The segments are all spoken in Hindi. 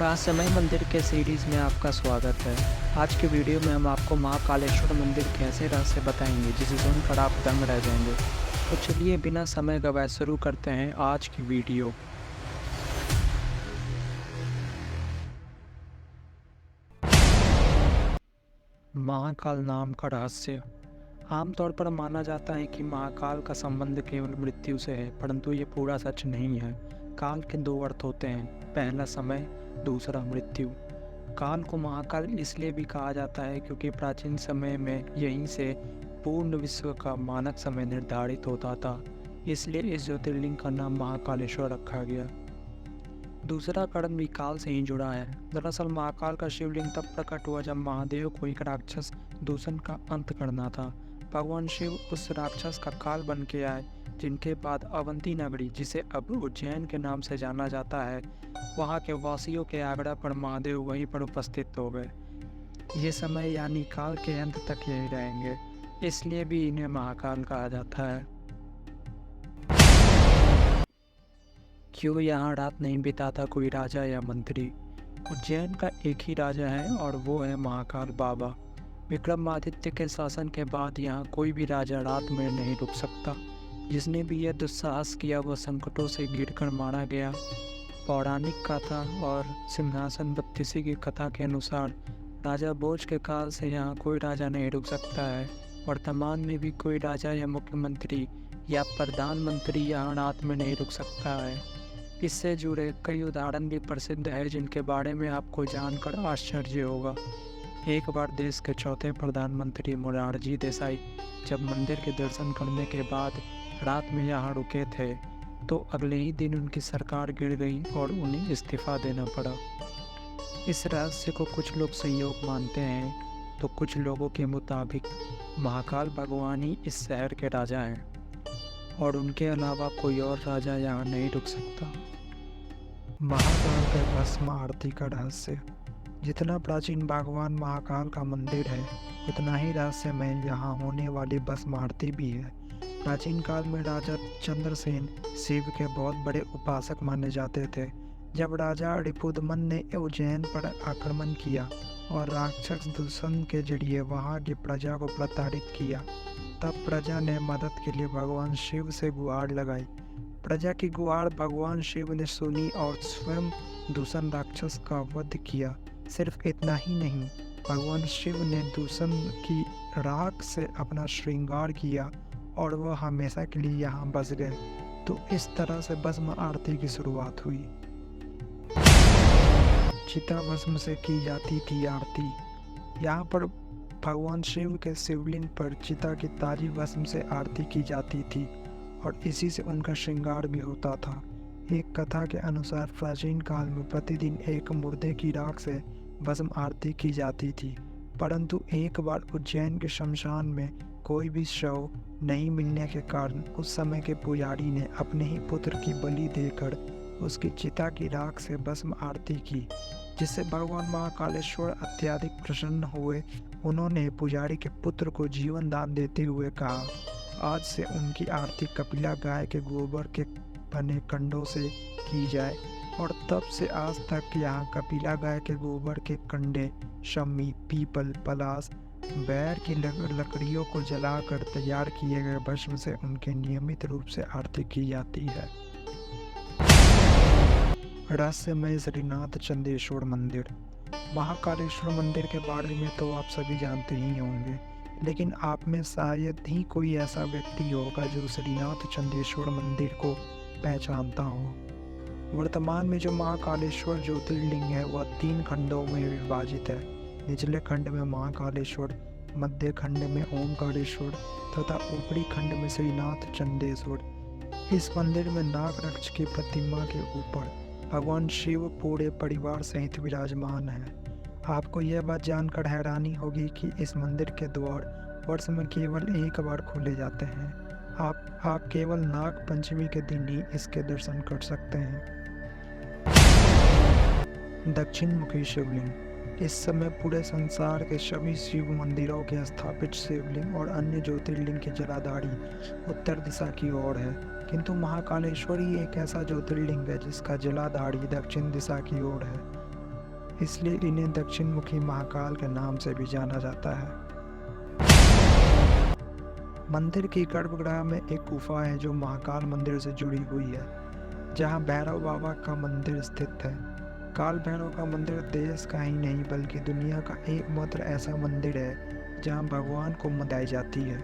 रहस्यमय मंदिर के सीरीज़ में आपका स्वागत है। आज के वीडियो में हम आपको महाकालेश्वर मंदिर के ऐसे रहस्य बताएंगे जिसे सुनकर आप दंग रह जाएंगे। तो चलिए बिना समय गवाए शुरू करते हैं आज की वीडियो। महाकाल नाम का रहस्य। आमतौर पर माना जाता है कि महाकाल का संबंध केवल मृत्यु से है, परंतु ये पूरा सच नहीं है। काल के दो अर्थ होते हैं, पहला समय, दूसरा मृत्यु। काल को महाकाल इसलिए भी कहा जाता है क्योंकि प्राचीन समय में यहीं से पूर्ण विश्व का मानक समय निर्धारित होता था, इसलिए इस ज्योतिर्लिंग का नाम महाकालेश्वर रखा गया। दूसरा कारण भी काल से ही जुड़ा है। दरअसल महाकाल का शिवलिंग तब प्रकट हुआ जब महादेव को एक राक्षस दूषण का अंत करना था। भगवान शिव उस राक्षस का काल बन के आए, जिनके बाद अवंती नगरी, जिसे अब उज्जैन के नाम से जाना जाता है, वहाँ के वासियों के आग्रह पर महादेव वहीं पर उपस्थित हो गए। ये समय यानी काल के अंत तक यही रहेंगे, इसलिए भी इन्हें महाकाल कहा जाता है। क्यों यहाँ रात नहीं बिताता कोई राजा या मंत्री? उज्जैन का एक ही राजा है और वो है महाकाल बाबा। विक्रमादित्य के शासन के बाद यहाँ कोई भी राजा रात में नहीं रुक सकता। जिसने भी यह दुस्साहस किया वह संकटों से गिरकर मारा गया। पौराणिक कथा और सिंहासन बत्तीसी की कथा के अनुसार राजा भोज के काल से यहाँ कोई राजा नहीं रुक सकता है। वर्तमान में भी कोई राजा या मुख्यमंत्री या प्रधानमंत्री यहाँ रात में नहीं रुक सकता है। इससे जुड़े कई उदाहरण भी प्रसिद्ध हैं जिनके बारे में आपको जानकर आश्चर्य होगा। एक बार देश के चौथे प्रधानमंत्री मोरारजी देसाई जब मंदिर के दर्शन करने के बाद रात में यहाँ रुके थे, तो अगले ही दिन उनकी सरकार गिर गई और उन्हें इस्तीफा देना पड़ा। इस रहस्य को कुछ लोग संयोग मानते हैं, तो कुछ लोगों के मुताबिक महाकाल भगवान ही इस शहर के राजा हैं और उनके अलावा कोई और राजा यहाँ नहीं रुक सकता। महाकाल के भस्म आरती का रहस्य। जितना प्राचीन भगवान महाकाल का मंदिर है, उतना ही रहस्यमय यहाँ होने वाली भस्म आरती भी है। प्राचीन काल में राजा चंद्रसेन शिव के बहुत बड़े उपासक माने जाते थे। जब राजा रिपुदमन ने उज्जैन पर आक्रमण किया और राक्षस दूषण के जरिए वहाँ की प्रजा को प्रताड़ित किया, तब प्रजा ने मदद के लिए भगवान शिव से गुहार लगाई। प्रजा की गुहार भगवान शिव ने सुनी और स्वयं दूषण राक्षस का वध किया। सिर्फ इतना ही नहीं, भगवान शिव ने दूषण की राख से अपना श्रृंगार किया और वह हमेशा के लिए यहाँ बस गए। तो इस तरह से भस्म आरती की शुरुआत हुई। चिता भस्म से की जाती थी आरती। यहाँ पर भगवान शिव के शिवलिंग पर चिता की ताजी भस्म से आरती की जाती थी और इसी से उनका श्रृंगार भी होता था। एक कथा के अनुसार प्राचीन काल में प्रतिदिन एक मुर्दे की राख से भस्म आरती की जाती थी, परंतु एक बार उज्जैन के शमशान में कोई भी शव नहीं मिलने के कारण उस समय के पुजारी ने अपने ही पुत्र की बलि देकर उसकी चिता की राख से भस्म आरती की, जिससे भगवान महाकालेश्वर अत्यधिक प्रसन्न हुए। उन्होंने पुजारी के पुत्र को जीवन दान देते हुए कहा, आज से उनकी आरती कपिला गाय के गोबर के बने कंडों से की जाए। और तब से आज तक यहाँ कपिला गाय के गोबर के कंडे, शमी, पीपल, पलास, बैर की लकड़ियों को जलाकर तैयार किए गए भस्म से उनके नियमित रूप से आरती की जाती है। रहस्यमय श्रीनाथ चंदेश्वर मंदिर। महाकालेश्वर मंदिर के बारे में तो आप सभी जानते ही होंगे, लेकिन आप में शायद ही कोई ऐसा व्यक्ति होगा जो श्रीनाथ चंदेश्वर मंदिर को पहचानता हो। वर्तमान में जो महाकालेश्वर ज्योतिर्लिंग है वह 3 खंडों में विभाजित है। निचले खंड में महाकालेश्वर, मध्य खंड में ओमकारेश्वर तथा ऊपरी खंड में श्रीनाथ चंदेश्वर। इस मंदिर में नागरक्ष की प्रतिमा के ऊपर भगवान शिव पूरे परिवार सहित विराजमान है। आपको यह बात जानकर हैरानी होगी कि इस मंदिर के द्वार वर्ष में केवल एक बार खोले जाते हैं। आप केवल नाग पंचमी के दिन ही इसके दर्शन कर सकते हैं। दक्षिण मुखी शिवलिंग। इस समय पूरे संसार के सभी शिव मंदिरों के स्थापित शिवलिंग और अन्य ज्योतिर्लिंग की जलाधारी उत्तर दिशा की ओर है, किंतु महाकालेश्वर ही एक ऐसा ज्योतिर्लिंग है जिसका जलाधारी दक्षिण दिशा की ओर है। इसलिए इन्हें दक्षिण मुखी महाकाल के नाम से भी जाना जाता है। मंदिर की गर्भगृह में एक गुफा है जो महाकाल मंदिर से जुड़ी हुई है, जहां भैरव बाबा का मंदिर स्थित है। काल भैरव का मंदिर देश का ही नहीं बल्कि दुनिया का एकमात्र ऐसा मंदिर है जहां भगवान को मनाई जाती है।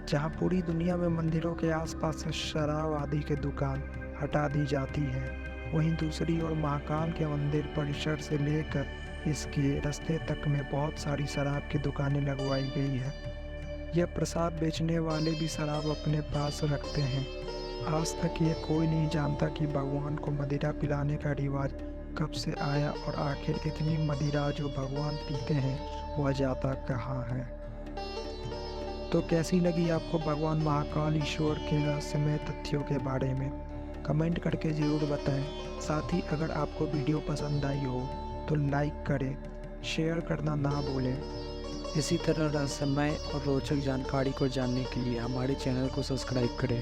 जहां पूरी दुनिया में मंदिरों के आसपास से शराब आदि की दुकान हटा दी जाती है, वहीं दूसरी ओर महाकाल के मंदिर परिसर से लेकर इसके रास्ते तक में बहुत सारी शराब की दुकानें लगवाई गई है। यह प्रसाद बेचने वाले भी शराब अपने पास रखते हैं। आज तक ये कोई नहीं जानता कि भगवान को मदिरा पिलाने का रिवाज कब से आया और आखिर इतनी मदिरा जो भगवान पीते हैं वह जाता कहाँ है। तो कैसी लगी आपको भगवान महाकाल ईश्वर के रहस्यमय तथ्यों के बारे में? कमेंट करके ज़रूर बताएं। साथ ही अगर आपको वीडियो पसंद आई हो तो लाइक करें, शेयर करना ना भूलें। इसी तरह रहस्यमय और रोचक जानकारी को जानने के लिए हमारे चैनल को सब्सक्राइब करें।